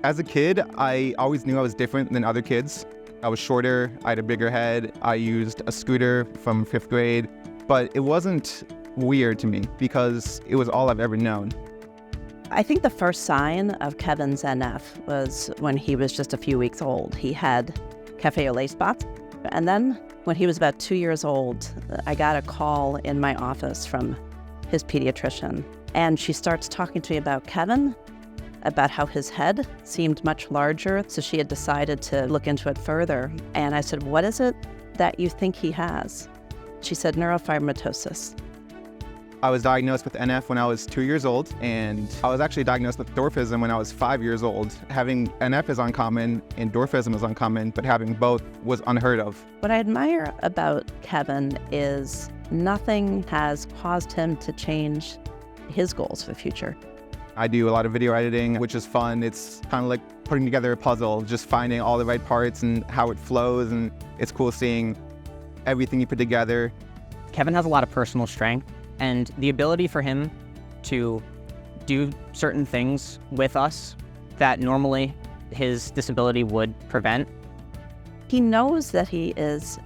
As a kid, I always knew I was different than other kids. I was shorter, I had a bigger head, I used a scooter from 5th grade, but it wasn't weird to me because it was all I've ever known. I think the first sign of Kevin's NF was when he was just a few weeks old. He had cafe au lait spots. And then when he was about 2 years old, I got a call in my office from his pediatrician. And she starts talking to me about Kevin, about how his head seemed much larger. So she had decided to look into it further. And I said, "What is it that you think he has?" She said, "Neurofibromatosis." I was diagnosed with NF when I was 2 years old, and I was actually diagnosed with dwarfism when I was 5 years old. Having NF is uncommon and dwarfism is uncommon, but having both was unheard of. What I admire about Kevin is nothing has caused him to change his goals for the future. I do a lot of video editing, which is fun. It's kind of like putting together a puzzle, just finding all the right parts and how it flows, and it's cool seeing everything you put together. Kevin has a lot of personal strength, and the ability for him to do certain things with us that normally his disability would prevent. He knows that he is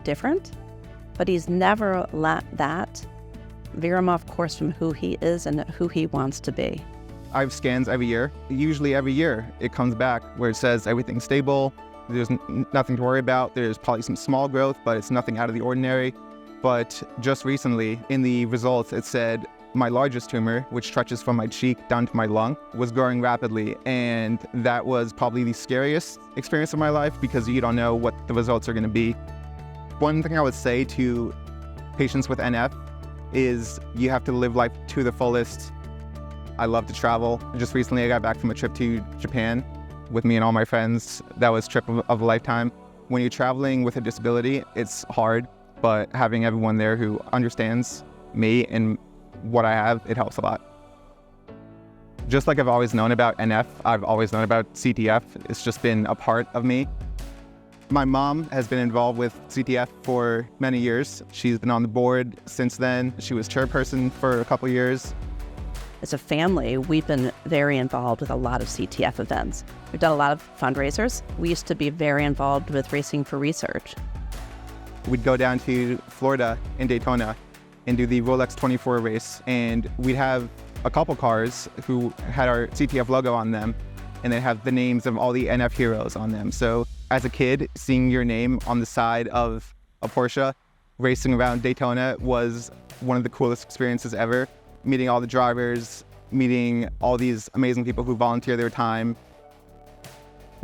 different, but he's never let that veer him off course from who he is and who he wants to be. I have scans every year. Usually every year it comes back where it says everything's stable, there's nothing to worry about. There's probably some small growth, but it's nothing out of the ordinary. But just recently, in the results, it said my largest tumor, which stretches from my cheek down to my lung, was growing rapidly. And that was probably the scariest experience of my life because you don't know what the results are going to be. One thing I would say to patients with NF is you have to live life to the fullest. I love to travel. Just recently, I got back from a trip to Japan with me and all my friends. That was a trip of a lifetime. When you're traveling with a disability, it's hard. But having everyone there who understands me and what I have, it helps a lot. Just like I've always known about NF, I've always known about CTF. It's just been a part of me. My mom has been involved with CTF for many years. She's been on the board since then. She was chairperson for a couple years. As a family, we've been very involved with a lot of CTF events. We've done a lot of fundraisers. We used to be very involved with Racing for Research. We'd go down to Florida in Daytona and do the Rolex 24 race, and we'd have a couple cars who had our CTF logo on them, and they have the names of all the NF heroes on them. So as a kid, seeing your name on the side of a Porsche racing around Daytona was one of the coolest experiences ever. Meeting all the drivers, meeting all these amazing people who volunteer their time.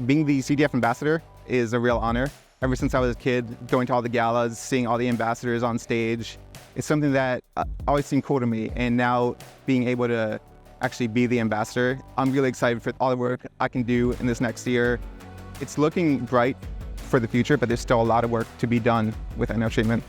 Being the CTF ambassador is a real honor. Ever since I was a kid, going to all the galas, seeing all the ambassadors on stage, it's something that always seemed cool to me. And now being able to actually be the ambassador, I'm really excited for all the work I can do in this next year. It's looking bright for the future, but there's still a lot of work to be done with NF treatment.